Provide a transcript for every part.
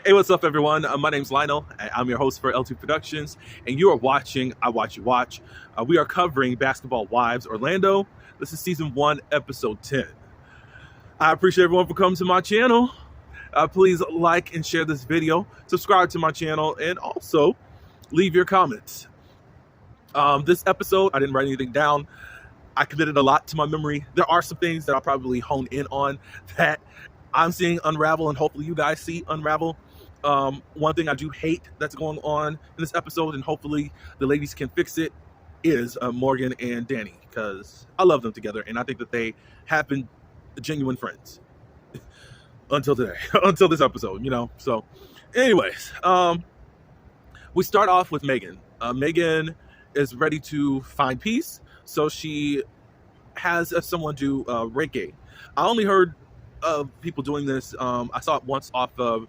Hey, what's up, everyone? My name's Lionel. I'm your host for L2 Productions, and you are watching I Watch You Watch. We are covering Basketball Wives Orlando. This is season 1, episode 10. I appreciate everyone for coming to my channel. Please like and share this video, subscribe to my channel, and also leave your comments. This episode, I didn't write anything down. I committed a lot to my memory. There are some things that I'll probably hone in on that I'm seeing unravel, and hopefully you guys see unravel. One thing I do hate that's going on in this episode, and hopefully the ladies can fix it, is Morgan and Danny, because I love them together, and I think that they have been genuine friends until today, until this episode, So, anyways, we start off with Megan. Megan is ready to find peace, so she has someone do Reiki. I only heard of people doing this. I saw it once off of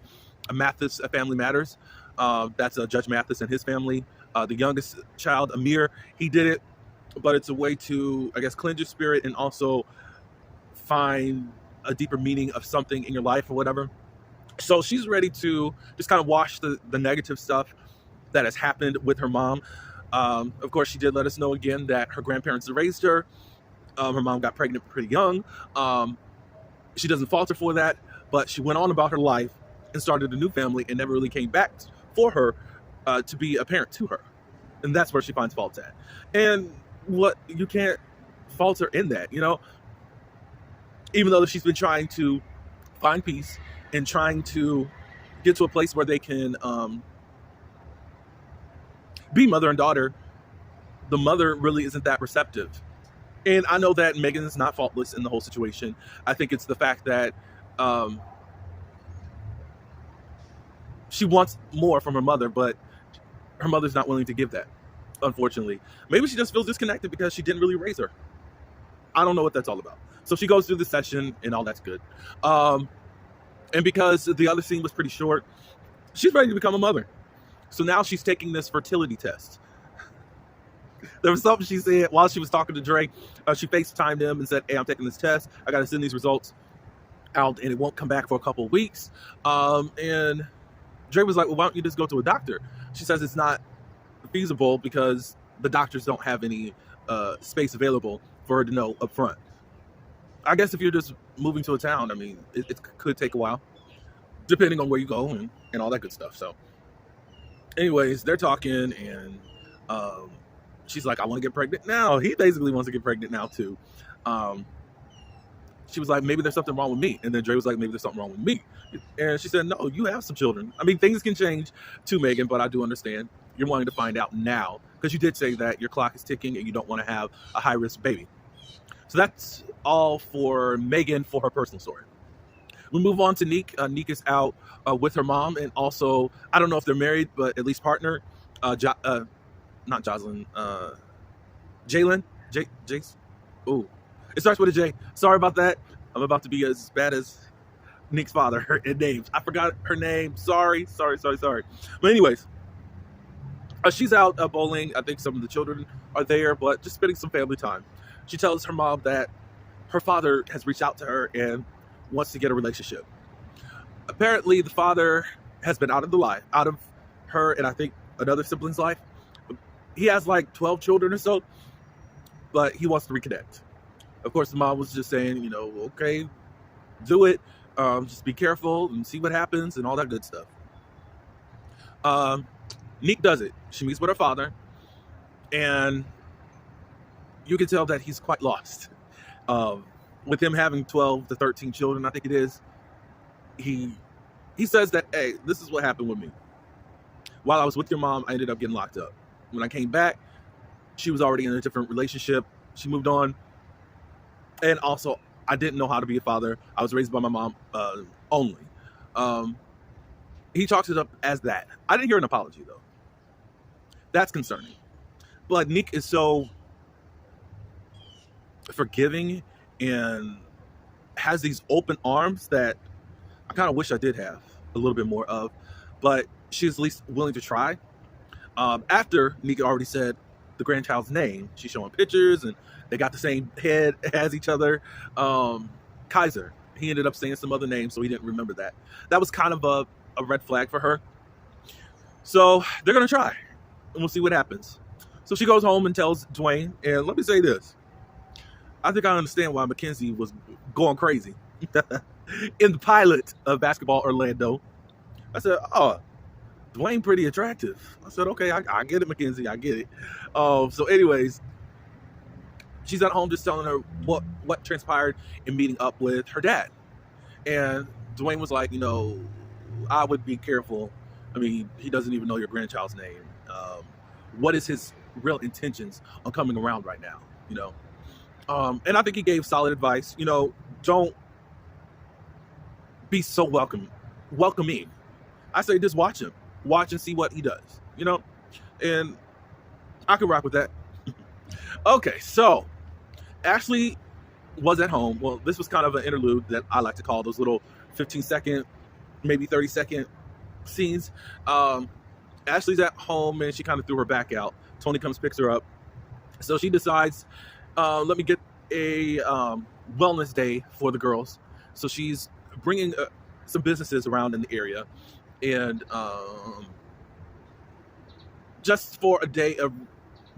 Mathis, Family Matters. That's Judge Mathis and his family. The youngest child, Amir, he did it, but it's a way to, I guess, cleanse your spirit and also find a deeper meaning of something in your life or whatever. So she's ready to just kind of wash the negative stuff that has happened with her mom. Of course, she did let us know again that her grandparents raised her. Her mom got pregnant pretty young. She doesn't falter for that, but she went on about her life and started a new family and never really came back for her to be a parent to her. And that's where she finds fault at. And what you can't falter in that, even though she's been trying to find peace and trying to get to a place where they can be mother and daughter, the mother really isn't that receptive. And I know that Megan is not faultless in the whole situation. I think it's the fact that she wants more from her mother, but her mother's not willing to give that, unfortunately. Maybe she just feels disconnected because she didn't really raise her. I don't know what that's all about. So she goes through the session and all that's good. And because the other scene was pretty short, she's ready to become a mother. So now she's taking this fertility test. There was something she said while she was talking to Dre. She FaceTimed him and said, "Hey, I'm taking this test. I got to send these results out, and it won't come back for a couple of weeks." And Dre was like, "Well, why don't you just go to a doctor?" She says it's not feasible because the doctors don't have any space available for her to know up front. I guess if you're just moving to a town, I mean, it could take a while, depending on where you go and all that good stuff. So anyways, they're talking, and she's like, "I want to get pregnant now." He basically wants to get pregnant now too. She was like, "Maybe there's something wrong with me." And then Dre was like, "Maybe there's something wrong with me." And she said, "No, you have some children." I mean, things can change to Megan, but I do understand you're wanting to find out now because you did say that your clock is ticking and you don't want to have a high-risk baby. So that's all for Megan for her personal story. We move on to Neek. Neek is out with her mom, and also, I don't know if they're married, but at least partnered. Not Jocelyn. Jalen? Jace? Ooh. It starts with a J. Sorry about that. I'm about to be as bad as Nick's father in names. I forgot her name. Sorry. But anyways, she's out bowling. I think some of the children are there, but just spending some family time. She tells her mom that her father has reached out to her and wants to get a relationship. Apparently, the father has been out of her and I think another sibling's life. He has like 12 children or so, but he wants to reconnect. Of course, the mom was just saying, okay, do it. Just be careful and see what happens and all that good stuff. Neek does it. She meets with her father, and you can tell that he's quite lost. With him having 12 to 13 children, I think it is, he says that, "Hey, this is what happened with me. While I was with your mom, I ended up getting locked up. When I came back, she was already in a different relationship. She moved on. And also, I didn't know how to be a father. I was raised by my mom only." He talks it up as that. I didn't hear an apology, though. That's concerning. But Neek is so forgiving and has these open arms that I kind of wish I did have a little bit more of. But she's at least willing to try. After Neek already said the grandchild's name, she's showing pictures, and they got the same head as each other. Kaiser. He ended up saying some other name, so he didn't remember that. That was kind of a red flag for her. So they're going to try, and we'll see what happens. So she goes home and tells Dwayne, and let me say this. I think I understand why Mackenzie was going crazy. In the pilot of Basketball Orlando, I said, oh, Dwayne pretty attractive. I said, okay, I get it, Mackenzie, I get it. So anyways, she's at home just telling her what transpired in meeting up with her dad. And Dwayne was like, I would be careful. I mean, he doesn't even know your grandchild's name. What is his real intentions on coming around right now? And I think he gave solid advice. Don't be so welcoming. I say just watch him. Watch and see what he does. And I could rock with that. Okay, so Ashley was at home. Well, this was kind of an interlude that I like to call those little 15-second, maybe 30-second scenes. Ashley's at home and she kind of threw her back out. Tony comes, picks her up. So she decides, let me get a wellness day for the girls. So she's bringing some businesses around in the area, and just for a day of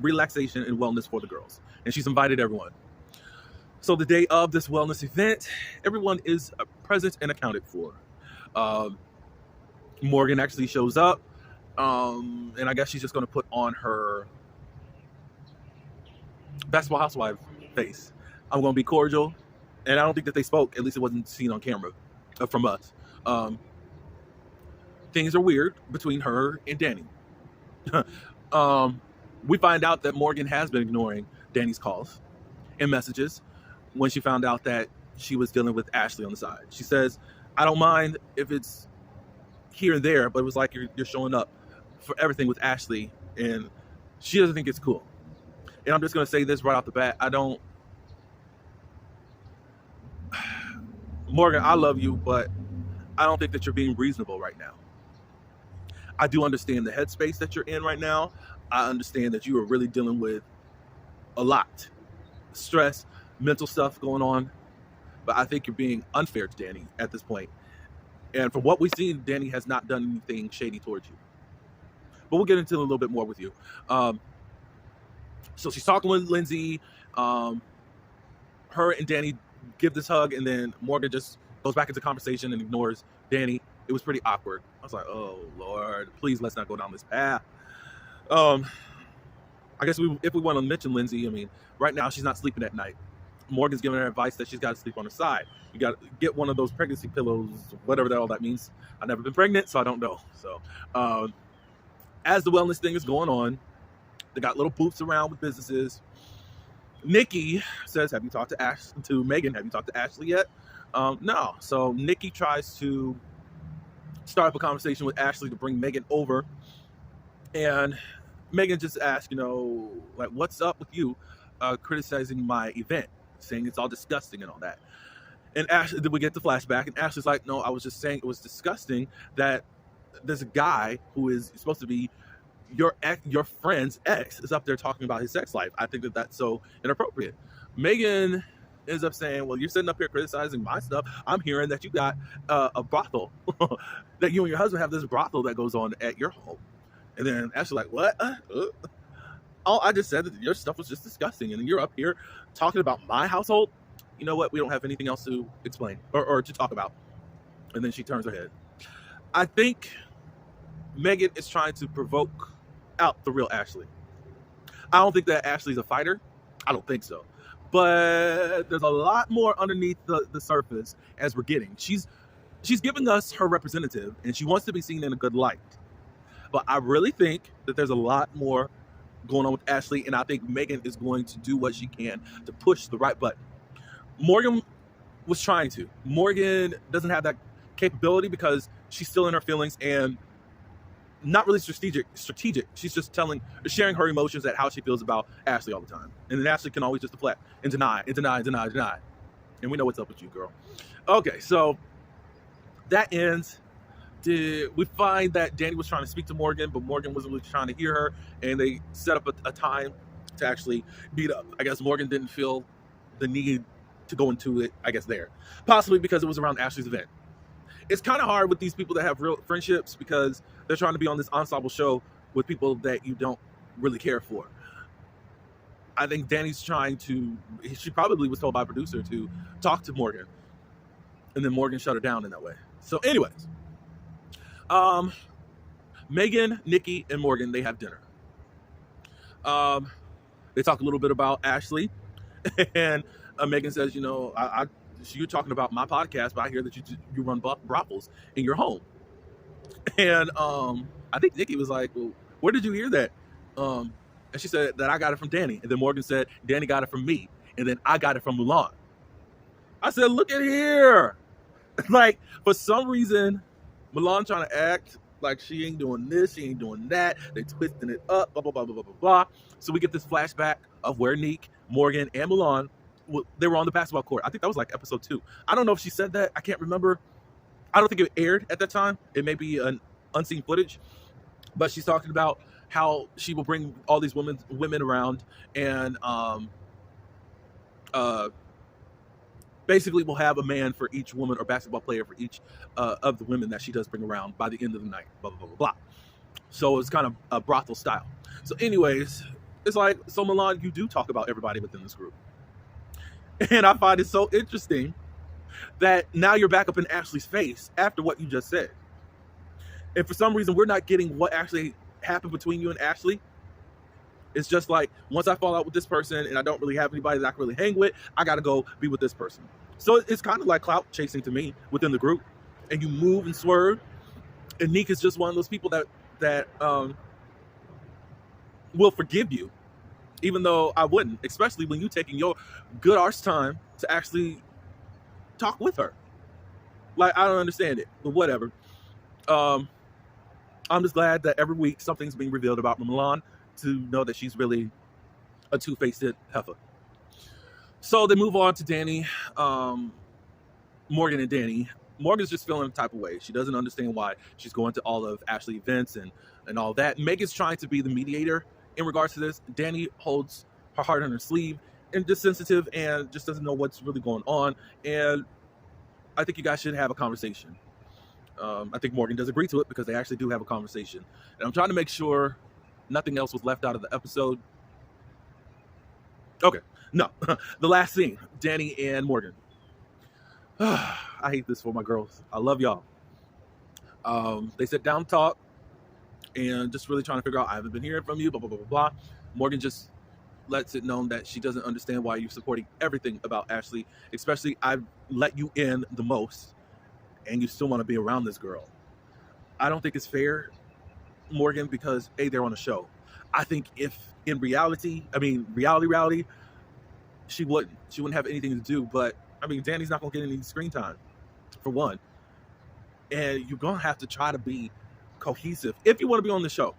relaxation and wellness for the girls. And she's invited everyone. So the day of this wellness event, everyone is present and accounted for. Morgan actually shows up, and I guess she's just going to put on her basketball housewife face. I'm going to be cordial, and I don't think that they spoke. At least it wasn't seen on camera from us. Things are weird between her and Danny. We find out that Morgan has been ignoring Danny's calls and messages when she found out that she was dealing with Ashley on the side. She says, I don't mind if it's here and there, but it was like you're showing up for everything with Ashley, and she doesn't think it's cool. And I'm just going to say this right off the bat. Morgan, I love you, but I don't think that you're being reasonable right now. I do understand the headspace that you're in right now. I understand that you are really dealing with a lot. Stress, mental stuff going on. But I think you're being unfair to Danny at this point. And from what we've seen, Danny has not done anything shady towards you. But we'll get into it a little bit more with you. So she's talking with Lindsay. Her and Danny give this hug, and then Morgan just goes back into conversation and ignores Danny. It was pretty awkward. I was like, oh, Lord, please let's not go down this path. I guess if we want to mention Lindsay, right now she's not sleeping at night. Morgan's giving her advice that she's got to sleep on her side. You got to get one of those pregnancy pillows, whatever all that means. I've never been pregnant, so I don't know. So as the wellness thing is going on, they got little booths around with businesses. Nikki says, have you talked to Megan? Have you talked to Ashley yet? No. So Nikki tries to start up a conversation with Ashley to bring Megan over. And Megan just asked, what's up with you criticizing my event, saying it's all disgusting and all that. And Ashley, then we get the flashback, and Ashley's like, no, I was just saying it was disgusting that there's a guy who is supposed to be your friend's ex is up there talking about his sex life. I think that that's so inappropriate. Megan ends up saying, well, you're sitting up here criticizing my stuff. I'm hearing that you got a brothel, that you and your husband have this brothel that goes on at your home. And then Ashley's like, what? Oh, I just said that your stuff was just disgusting, and you're up here talking about my household. You know what? We don't have anything else to explain or to talk about. And then she turns her head. I think Megan is trying to provoke out the real Ashley. I don't think that Ashley's a fighter. I don't think so. But there's a lot more underneath the surface as we're getting. She's giving us her representative, and she wants to be seen in a good light. But I really think that there's a lot more going on with Ashley, and I think Megan is going to do what she can to push the right button. Morgan was trying to. Morgan doesn't have that capability because she's still in her feelings and not really strategic. She's just sharing her emotions at how she feels about Ashley all the time. And then Ashley can always just deflect and deny. And we know what's up with you, girl. Okay, so that ends. We find that Danny was trying to speak to Morgan, but Morgan wasn't really trying to hear her, and they set up a time to actually meet up. I guess Morgan didn't feel the need to go into it, I guess, there. Possibly because it was around Ashley's event. it's kind of hard with these people that have real friendships because they're trying to be on this ensemble show with people that you don't really care for. I think Danny's she probably was told by a producer to talk to Morgan, and then Morgan shut her down in that way. So anyways, Megan, Nikki, and Morgan, they have dinner. They talk a little bit about Ashley, and Megan says, you're talking about my podcast, but I hear that you run brothels in your home. And I think Nikki was like, well, where did you hear that? And she said that I got it from Danny. And then Morgan said, Danny got it from me. And then I got it from Mulan. I said, look at here. Like, for some reason, Mulan trying to act like she ain't doing this, she ain't doing that. They twisting it up, blah, blah, blah, blah, blah, blah, blah. So we get this flashback of where Neek, Morgan, and Mulan, they were on the basketball court. I think that was like episode 2. I don't know if she said that. I can't remember. I don't think it aired at that time. It may be an unseen footage. But she's talking about how she will bring all these women around and basically will have a man for each woman or basketball player for each of the women that she does bring around by the end of the night, blah, blah, blah, blah, blah. So it's kind of a brothel style. So anyways, it's like, so Mulan, you do talk about everybody within this group. And I find it so interesting that now you're back up in Ashley's face after what you just said. And for some reason, we're not getting what actually happened between you and Ashley. It's just like, once I fall out with this person and I don't really have anybody that I can really hang with, I got to go be with this person. So it's kind of like clout chasing to me within the group. And you move and swerve. And Neek is just one of those people that will forgive you, even though I wouldn't, especially when you taking your good arse time to actually talk with her. Like, I don't understand it, but whatever. I'm just glad that every week something's being revealed about Mulan to know that she's really a two-faced heifer. So they move on to Danny, Morgan and Danny. Morgan's just feeling a type of way. She doesn't understand why she's going to all of Ashley events and all that. Megan's trying to be the mediator in regards to this. Danny holds her heart on her sleeve and just sensitive and just doesn't know what's really going on. And I think you guys should have a conversation. I think Morgan does agree to it because they actually do have a conversation. And I'm trying to make sure nothing else was left out of the episode. Okay, no. The last scene, Danny and Morgan. I hate this for my girls. I love y'all. They sit down, talk, and just really trying to figure out, I haven't been hearing from you, blah, blah, blah, blah, blah. Morgan just lets it known that she doesn't understand why you're supporting everything about Ashley, especially I've let you in the most, and you still want to be around this girl. I don't think it's fair, Morgan, because A, they're on a show. I think if in reality, she wouldn't have anything to do, but Danny's not going to get any screen time, for one. And you're going to have to try to be cohesive. If you want to be on the show,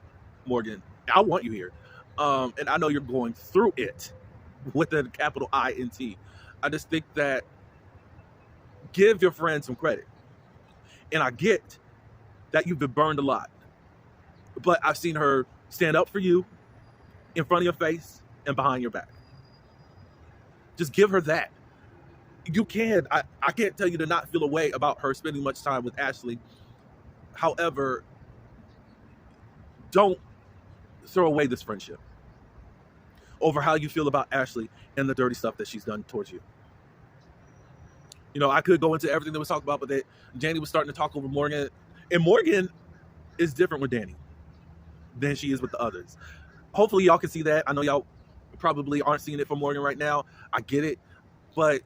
Morgan, I want you here. And I know you're going through it with a capital INT. I just think that give your friend some credit. And I get that you've been burned a lot. But I've seen her stand up for you in front of your face and behind your back. Just give her that. You can. I can't tell you to not feel a way about her spending much time with Ashley. However, don't throw away this friendship over how you feel about Ashley and the dirty stuff that she's done towards you. I could go into everything that was talked about, but Danny was starting to talk over Morgan. And Morgan is different with Danny than she is with the others. Hopefully y'all can see that. I know y'all probably aren't seeing it from Morgan right now. I get it. But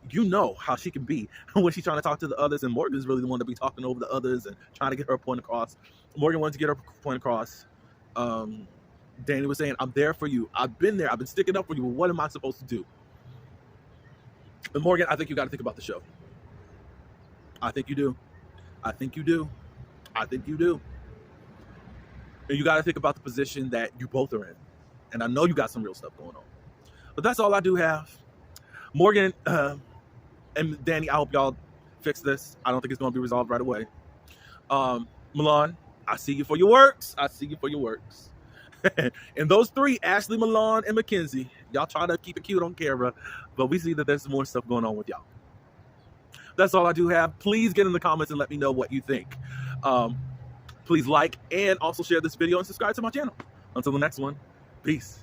you know how she can be when she's trying to talk to the others. And Morgan's really the one to be talking over the others and trying to get her point across. Morgan wanted to get her point across. Danny was saying, I'm there for you. I've been there. I've been sticking up for you. But what am I supposed to do? But Morgan, I think you got to think about the show. I think you do. I think you do. I think you do. And you got to think about the position that you both are in. And I know you got some real stuff going on. But that's all I do have. Morgan and Danny, I hope y'all fix this. I don't think it's going to be resolved right away. Mulan, I see you for your works. I see you for your works. And those three, Ashley, Mulan, and Mackenzie, y'all try to keep it cute on camera, but we see that there's more stuff going on with y'all. That's all I do have. Please get in the comments and let me know what you think. Please like and also share this video and subscribe to my channel. Until the next one, peace.